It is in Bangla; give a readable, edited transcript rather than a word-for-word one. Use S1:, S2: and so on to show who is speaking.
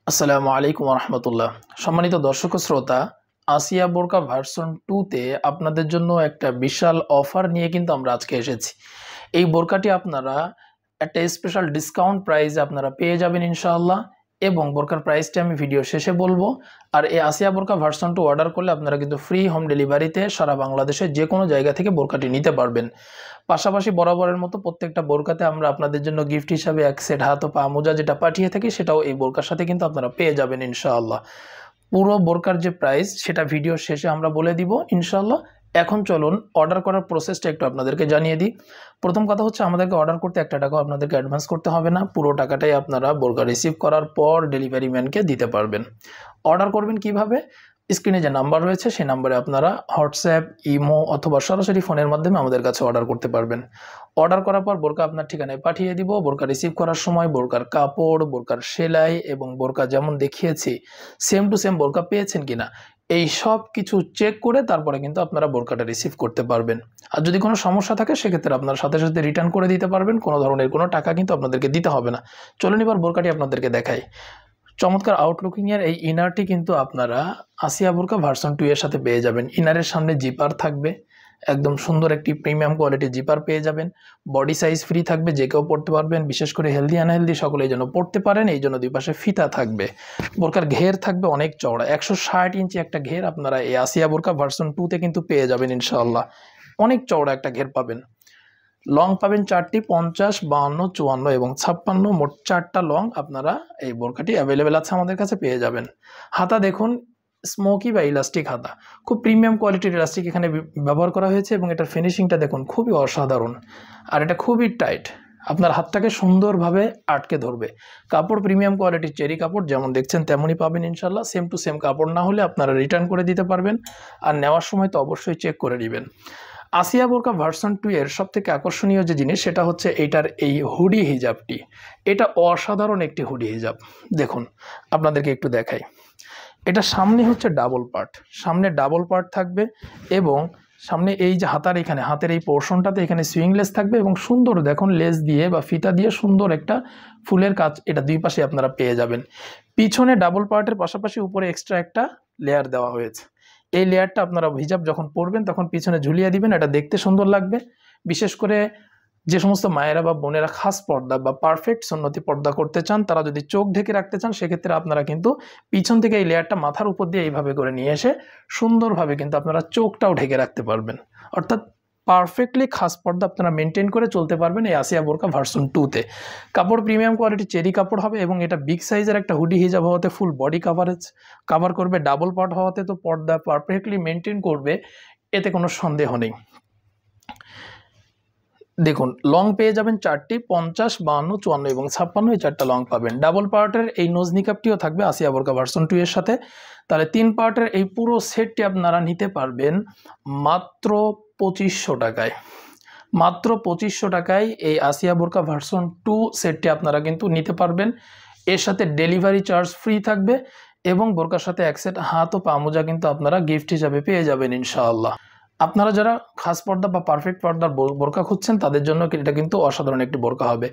S1: আসসালামু আলাইকুম রহমতুল্লাহ। সম্মানিত দর্শক ও শ্রোতা, আসিয়া বোরকা ভার্সন 2-তে আপনাদের জন্য একটা বিশাল অফার নিয়ে কিন্তু আমরা আজকে এসেছি। এই বোরকাটি আপনারা একটা স্পেশাল ডিসকাউন্ট প্রাইসে আপনারা পেয়ে যাবেন ইনশাআল্লাহ, এবং বোরকার প্রাইসটি আমি ভিডিও শেষে বলবো। আর এই আসিয়া বোরকা ভার্সন 2 অর্ডার করলে আপনারা কিন্তু ফ্রি হোম ডেলিভারিতে সারা বাংলাদেশের যে কোনো জায়গা থেকে বোরকাটি নিতে পারবেন। পাশাপাশি বরাবরের মতো প্রত্যেকটা বোরকাতে আমরা আপনাদের জন্য গিফট হিসাবে এক সেট হাত ও পা মোজা যেটা পাঠিয়ে থাকি, সেটাও এই বোরকার সাথে কিন্তু আপনারা পেয়ে যাবেন ইনশাআল্লাহ। পুরো বোরকার যে প্রাইস সেটা ভিডিও শেষে আমরা বলে দিব ইনশাআল্লাহ। এখন চলুন অর্ডার করার প্রসেসটা একটু আপনাদেরকে জানিয়ে দিই। প্রথম কথা হচ্ছে, আমাদেরকে অর্ডার করতে 1 টাকাও আপনাদেরকে অ্যাডভান্স করতে হবে না। পুরো টাকাটাই আপনারা বোরকা রিসিভ করার পর ডেলিভারি ম্যানকে দিতে পারবেন। অর্ডার করবেন কিভাবে? স্ক্রিনে যে নাম্বার রয়েছে সেই নাম্বারে আপনারা হোয়াটসঅ্যাপ, ইমো অথবা সরাসরি ফোনের মাধ্যমে আমাদের কাছে অর্ডার করতে পারবেন। অর্ডার করার পর বোরকা আপনার ঠিকানায় পাঠিয়ে দিব। বোরকা রিসিভ করার সময় বোরকার কাপড়, বোরকার সেলাই এবং বোরকা যেমন দেখিয়েছি সেম টু সেম বোরকা পেয়েছেন কিনা, এই সব কিছু চেক করে তারপরে কিন্তু আপনারা বোরকাটা রিসিভ করতে পারবেন। আর যদি কোনো সমস্যা থাকে সেক্ষেত্রে আপনারা সাথে সাথে রিটার্ন করে দিতে পারবেন। কোনো ধরনের কোনো টাকা কিন্তু আপনাদেরকে দিতে হবে না। চলুন এবার বোরকাটি আপনাদেরকে দেখাই। চমৎকার আউটলুকিং এর এই ইনারটি কিন্তু আপনারা আসিয়া বোরকা ভার্সন 2 এর সাথে পেয়ে যাবেন। ইনারের সামনে জিপার থাকবে, একদম সুন্দর একটি প্রিমিয়াম কোয়ালিটির জিপার পেয়ে যাবেন। বডি সাইজ ফ্রি থাকবে, যে কেউ পড়তে পারবেন, বিশেষ করে হেলদি আনহেলদি সকলেই যেন পড়তে পারেন, এই জন্য দুই পাশে ফিতা থাকবে। বোরকার ঘের থাকবে অনেক চওড়া, 160 ইঞ্চি একটা ঘের আপনারা এই আসিয়া বোরকা ভার্সন 2-তে কিন্তু পেয়ে যাবেন ইনশাআল্লাহ। অনেক চওড়া একটা ঘের পাবেন। লং পাবেন 4টি, 50, 52, 54 এবং 56, মোট 4টা লং আপনারা এই বোরকাটি অ্যাভেলেবেল আছে আমাদের কাছে পেয়ে যাবেন। হাতা দেখুন, স্মোকি বা ইলাস্টিক হাতা, খুব প্রিমিয়াম কোয়ালিটির ইলাস্টিক এখানে ব্যবহার করা হয়েছে এবং এটার ফিনিশিংটা দেখুন খুবই অসাধারণ। আর এটা খুবই টাইট, আপনার হাতটাকে সুন্দরভাবে আটকে ধরবে। কাপড় প্রিমিয়াম কোয়ালিটির চেরি কাপড়, যেমন দেখছেন তেমনই পাবেন ইনশাল্লাহ। সেম টু সেম কাপড় না হলে আপনারা রিটার্ন করে দিতে পারবেন। আর নেওয়ার সময় তো অবশ্যই চেক করে নেবেন। আসিয়া বোরকা ভার্সন 2 এর সবথেকে আকর্ষণীয় যে জিনিস সেটা হচ্ছে এইটার এই হুডি হিজাবটি। এটা অসাধারণ একটি হুডি হিজাব। দেখুন আপনাদেরকে একটু দেখাই। এটা সামনে হচ্ছে ডাবল পার্ট, সামনে ডাবল পার্ট থাকবে এবং সামনে এই যে হাতার এখানে হাতের এই পোর্শনটাতে এখানে সুইংলেস থাকবে এবং সুন্দর দেখুন লেস দিয়ে বা ফিতা দিয়ে সুন্দর একটা ফুলের কাজ এটা দুই পাশে আপনারা পেয়ে যাবেন। পিছনে ডাবল পার্টের পাশাপাশি উপরে এক্সট্রা একটা লেয়ার দেওয়া হয়েছে। এই লেয়ারটা আপনারা হিজাব যখন পরবেন তখন পিছনে ঝুলিয়ে দিবেন, এটা দেখতে সুন্দর লাগবে। বিশেষ করে যে সমস্ত মায়েরা বা বোনেরা খাস পর্দা বা পারফেক্ট সুন্নতি পর্দা করতে চান, তারা যদি চোখ ঢেকে রাখতে চান, সেক্ষেত্রে আপনারা কিন্তু পিছন থেকে এই লেয়ারটা মাথার উপর দিয়ে এইভাবে করে নিয়ে এসে সুন্দরভাবে কিন্তু আপনারা চোখটাও ঢেকে রাখতে পারবেন। অর্থাৎ পারফেক্টলি খাস পর্দা আপনারা মেনটেন করে চলতে পারবেন এই আসিয়া বোরকা ভার্সন 2-তে। কাপড় প্রিমিয়াম কোয়ালিটি চেরি কাপড় হবে এবং এটা বিগ সাইজের একটা হুডি হিজাব হওয়াতে ফুল বডি কাভার করবে। ডাবল পার্ট হওয়াতে তো পর্দা পারফেক্টলি মেনটেন করবে, এতে কোনো সন্দেহ নেই। দেখুন লং পেয়ে যাবেন 4টি, 50, 52, 54 এবং 56, এই 4টা লং পাবেন। ডাবল পার্টের এই নোজ নিকাপটিও থাকবে আসিয়া বোরকা ভার্সন 2 এর সাথে। তাহলে 3 পার্টের এই পুরো সেটটি আপনারা নিতে পারবেন মাত্র 2500 টাকায়। মাত্র 2500 টাকায় এই আসিয়া বোরকা ভার্সন 2 সেটটি আপনারা কিন্তু নিতে পারবেন। এর সাথে ডেলিভারি চার্জ ফ্রি থাকবে এবং বোরকার সাথে এক সেট হাত ও পা মোজা কিন্তু আপনারা গিফট হিসাবে পেয়ে যাবেন ইনশাআল্লাহ। আপনারা যারা খাস পর্দা বা পারফেক্ট পর্দার বোরকা খুঁজছেন তাদের জন্য এটা কিন্তু অসাধারণ একটি বোরকা হবে।